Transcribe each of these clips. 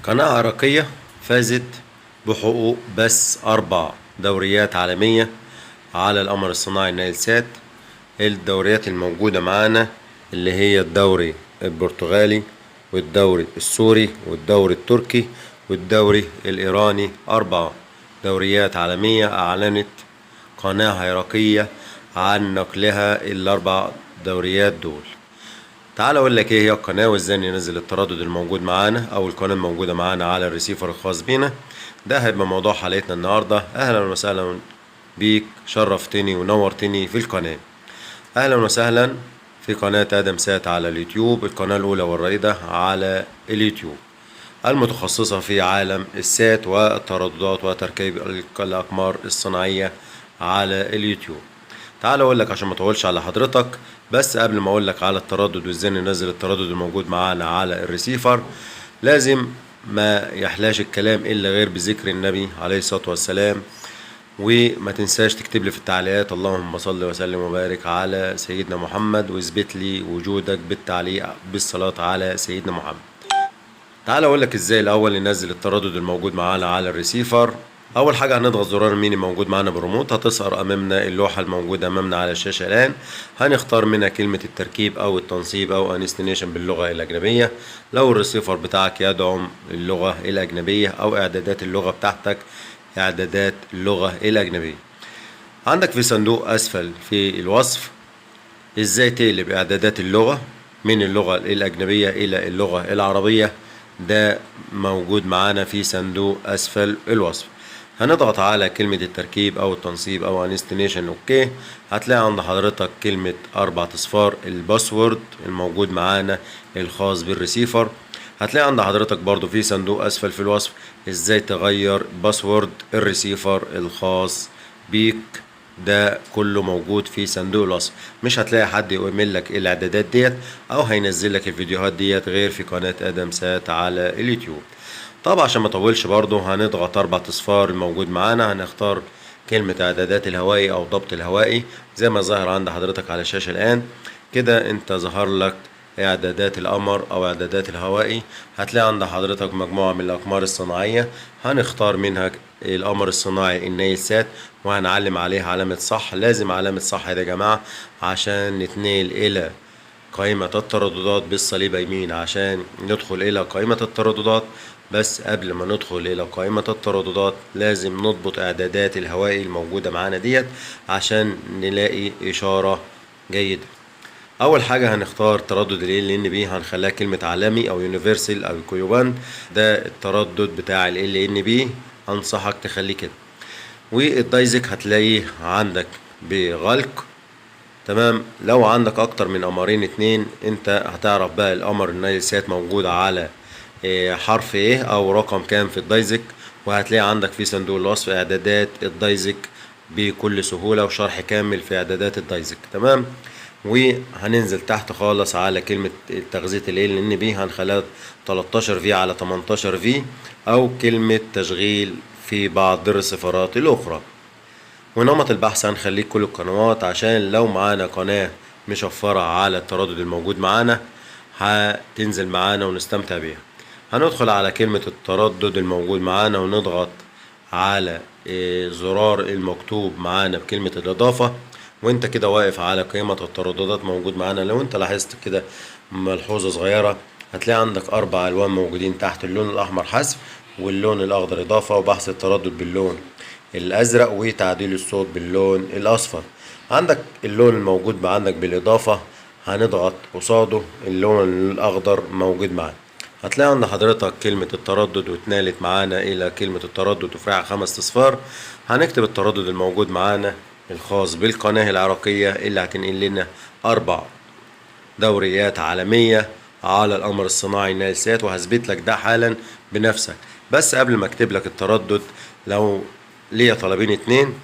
قناة عراقية فازت بحقوق بث 4 دوريات عالمية على القمر الصناعي نايل سات. الدوريات الموجودة معانا اللي هي الدوري البرتغالي والدوري السوري والدوري التركي والدوري الإيراني. 4 دوريات عالمية أعلنت قناة عراقية عن نقلها ال4 دوريات دول. تعال اقول لك ايه هي القناه وازاي ننزل التردد الموجود معانا او القناه الموجوده معانا على الريسيفر الخاص بينا. ده هيبقى موضوع حلقتنا النهارده. اهلا وسهلا بيك، شرفتني ونورتني في القناه. اهلا وسهلا في قناه ادم سات على اليوتيوب، القناه الاولى والرائده على اليوتيوب المتخصصه في عالم السات والترددات وتركيب الاقمار الصناعيه على اليوتيوب. تعال اقول لك عشان ما اطولش على حضرتك، بس قبل ما اقول لك على التردد وازاي ننزل التردد الموجود معانا على الريسيفر، لازم ما يحلاش الكلام الا غير بذكر النبي عليه الصلاة والسلام. وما تنساش تكتب لي في التعليقات اللهم صل وسلم وبارك على سيدنا محمد، واثبت لي وجودك بالتعليق بالصلاة على سيدنا محمد. تعال اقول لك ازاي الاول ننزل التردد الموجود معانا على الريسيفر. اول حاجه هنضغط زرار الميني موجود معانا بالريموت، هتظهر امامنا اللوحه الموجوده امامنا على الشاشه الان. هنختار منها كلمه التركيب او التنصيب او انستنيشن باللغه الاجنبيه لو الريسيفر بتاعك يدعم اللغه الاجنبيه، او اعدادات اللغه بتاعتك اعدادات اللغه الاجنبيه. عندك في صندوق اسفل في الوصف ازاي تقلب اعدادات اللغه من اللغه الاجنبيه الى اللغه العربيه، ده موجود معانا في صندوق اسفل الوصف. هنضغط على كلمة التركيب او التنصيب او انستنيشن اوكي. هتلاقي عند حضرتك كلمة 4 اصفار الباسورد الموجود معانا الخاص بالريسيفر. هتلاقي عند حضرتك برضو في صندوق اسفل في الوصف ازاي تغير باسورد الريسيفر الخاص بيك، ده كله موجود في صندوق الوصف. مش هتلاقي حد يعمل لك الاعدادات ديت او هينزل لك الفيديوهات ديت غير في قناة ادم سات على اليوتيوب. طبعا عشان ما اطولش برضو هنضغط 4 اصفار الموجود معانا، هنختار كلمة اعدادات الهوائي او ضبط الهوائي زي ما ظاهر عند حضرتك على الشاشة الان. كده انت ظهر لك اعدادات القمر او اعدادات الهوائي. هتلاقي عند حضرتك مجموعة من الاقمار الصناعية، هنختار منها القمر الصناعي النايل سات وهنعلم عليه علامة صح. لازم علامة صح يا جماعة عشان نتنقل الى قائمة الترددات بالصليب يمين عشان ندخل الى قائمة الترددات. بس قبل ما ندخل الى قائمة الترددات لازم نضبط اعدادات الهوائي الموجودة معانا ديت عشان نلاقي اشارة جيدة. اول حاجة هنختار تردد ال LNB، هنخليها كلمة عالمي او يونيفرسال او كيوباند، ده التردد بتاع ال LNB، انصحك تخليه كده. والدايزك هتلاقيه عندك بغلق، تمام. لو عندك اكتر من قمرين 2 انت هتعرف بقى القمر النايل سات موجود على حرف ايه او رقم كام في الدايزك، وهتلاقي عندك في صندوق الوصف اعدادات الدايزك بكل سهولة وشرح كامل في اعدادات الدايزك، تمام. وهننزل تحت خالص على كلمة تغذية ال LNB، هنخليها 13 في على 18 في او كلمة تشغيل في بعض الرسيفرات الاخرى. ونمط البحث هنخليه كل القنوات عشان لو معانا قناة مشفرة على التردد الموجود معانا هتنزل معانا ونستمتع بيها. هندخل على كلمة التردد الموجود معانا ونضغط على زرار المكتوب معانا بكلمة الإضافة، وانت كده واقف على قيمة الترددات موجود معانا. لو انت لاحظت كده ملحوظة صغيرة، هتلاقي عندك 4 ألوان موجودين تحت، اللون الأحمر حذف واللون الأخضر إضافة وبحث التردد باللون الأزرق وتعديل الصوت باللون الأصفر. عندك اللون الموجود عندك بالإضافة هنضغط قصاده اللون الأخضر موجود معانا. هتلاقي عند حضرتك كلمة التردد واتنقلت معانا إلى كلمة التردد وفيها 5 أصفار. هنكتب التردد الموجود معانا الخاص بالقناة العراقية اللي هتنقل لنا 4 دوريات عالمية على القمر الصناعي نايل سات، وهثبت لك ده حالا بنفسك. بس قبل ما اكتب لك التردد لو ليا طلبين 2.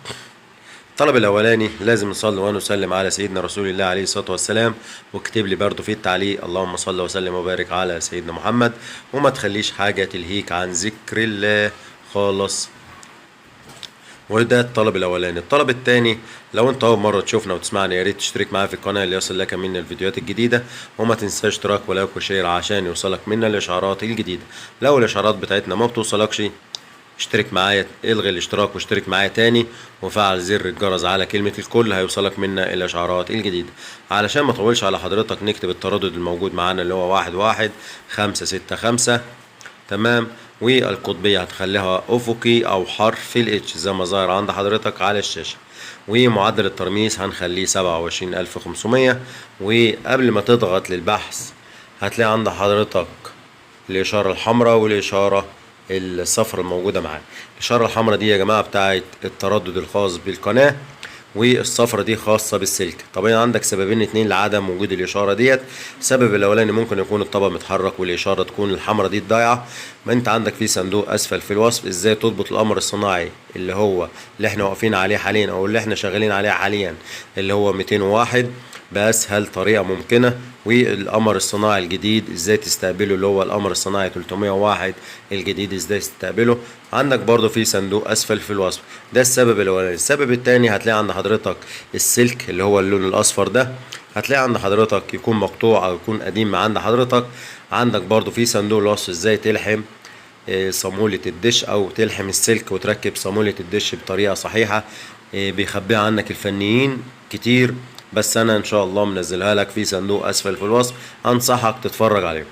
الطلب الاولاني لازم نصلي ونسلم على سيدنا رسول الله عليه الصلاه والسلام، واكتب لي برضو في التعليق اللهم صل وسلم وبارك على سيدنا محمد، وما تخليش حاجه تلهيك عن ذكر الله خالص. وده الطلب الاولاني. الطلب الثاني، لو انت اول مره تشوفنا وتسمعني يا ريت تشترك معايا في القناه ليصل لك منا الفيديوهات الجديده، وما تنساش اشتراك ولايك وشير عشان يوصلك منا الاشعارات الجديده. لو الاشعارات بتاعتنا ما بتوصلكش اشترك معايا، الغي الاشتراك واشترك معايا تاني وفعل زر الجرس على كلمة الكل، هيوصلك منا الاشعارات الجديدة. علشان ما اطولش على حضرتك نكتب التردد الموجود معانا اللي هو 11565. تمام. والقطبية هتخليها افقي او حرف الاتش زي ما ظاهر عند حضرتك على الشاشة. ومعدل الترميز هنخليه 27500. وقبل ما تضغط للبحث هتلاقي عند حضرتك الإشارة الحمراء والإشارة الصفراء الموجودة معانا. الإشارة الحمراء دي يا جماعة بتاعت التردد الخاص بالقناة، والصفرة دي خاصة بالسلك. طبعا عندك سببين اتنين لعدم وجود الإشارة ديت. السبب الأولاني ممكن يكون الطبق متحرك والإشارة تكون الحمراء دي ضايعة. ما أنت عندك في صندوق أسفل في الوصف إزاي تضبط القمر الصناعي اللي احنا واقفين عليه حاليا أو اللي احنا شغالين عليه حاليا اللي هو 201 بأسهل طريقة ممكنة. والقمر الصناعي الجديد ازاي تستقبله اللي هو القمر الصناعي 301 الجديد ازاي تستقبله. عندك برضو في صندوق اسفل في الوصف. ده السبب الاولاني. السبب الثاني هتلاقي عند حضرتك السلك اللي هو اللون الاصفر ده، هتلاقي عند حضرتك يكون مقطوع او يكون قديم عند حضرتك. عندك برضو في صندوق الوصف ازاي تلحم صامولة الدش او تلحم السلك وتركب صامولة الدش بطريقة صحيحة. بيخبيها عنك الفنيين كتير، بس انا ان شاء الله منزلها لك في صندوق اسفل في الوصف، انصحك تتفرج عليه.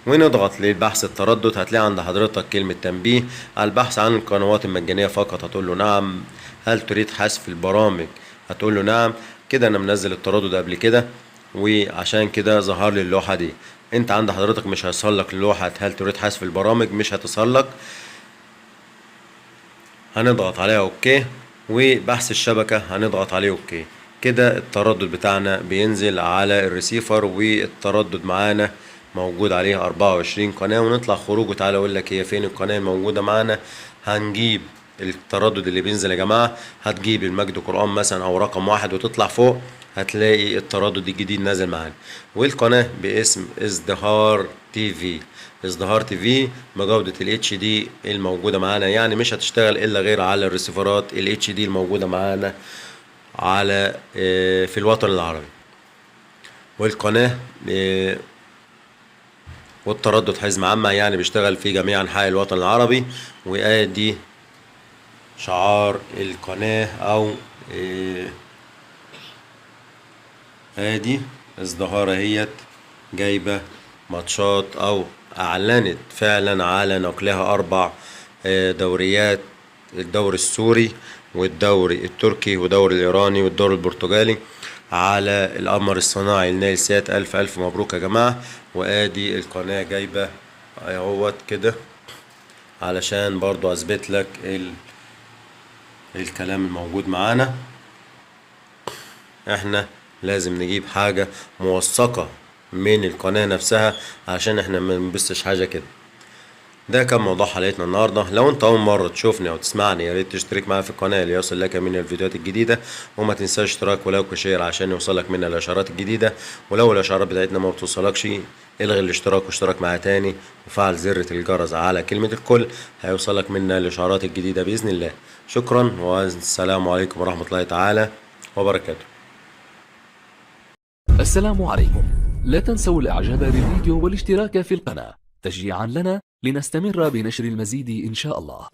ونضغط للبحث التردد هتلاقي عند حضرتك كلمة تنبيه على البحث عن القنوات المجانية فقط، هتقول له نعم. هل تريد حذف البرامج؟ هتقول له نعم. كده انا منزل التردد قبل كده وعشان كده ظهر لي اللوحة دي. انت عند حضرتك مش هيظهر لك اللوحة هل تريد حذف البرامج، مش هتظهر لك. هنضغط عليها اوكي. وبحث الشبكة هنضغط عليه اوكي. كده التردد بتاعنا بينزل على الريسيفر والتردد معانا موجود عليه 24 قناة. ونطلع خروج وتعالى اقول لك هي فين القناة الموجودة معانا. هنجيب التردد اللي بينزل يا جماعة، هتجيب المجد قرآن مثلا او رقم 1 وتطلع فوق هتلاقي التردد الجديد نازل معانا. والقناة باسم ازدهار تي في. ازدهار تي في بجودة الاتش دي الموجودة معانا، يعني مش هتشتغل الا غير على الريسيفرات الاتش دي الموجودة معانا على في الوطن العربي. والقناة والتردد حزمة عامة يعني بيشتغل في جميع أنحاء الوطن العربي. وآدي شعار القناة أو آدي ازدهار اهيت جايبة ماتشات أو أعلنت فعلا على نقلها 4 دوريات، الدوري السوري والدوري التركي والدوري الإيراني والدوري البرتغالي على القمر الصناعي النايل سات. ألف مبروك يا جماعة. وآدي القناة جايبة اهوت كده علشان برضو أثبت لك الكلام الموجود معانا. احنا لازم نجيب حاجة موثقة من القناة نفسها عشان احنا ما نبثش حاجة كده. ده كان موضوع حلقتنا النهارده. لو انت اول مره تشوفني او تسمعني يا ريت تشترك معايا في القناه ليصل لك من الفيديوهات الجديده، وما تنساش اشتراك ولايك وشير عشان يوصلك منا الاشعارات الجديده. ولو الاشعارات بتاعتنا ما بتوصلكش الغي الاشتراك واشترك معايا تاني وفعل زر الجرس على كلمه الكل، هيوصلك منا الاشعارات الجديده باذن الله. شكرا والسلام عليكم ورحمه الله تعالى وبركاته. السلام عليكم. لا تنسوا الاعجاب بالفيديو والاشتراك في القناة تشجيعا لنا لنستمر بنشر المزيد إن شاء الله.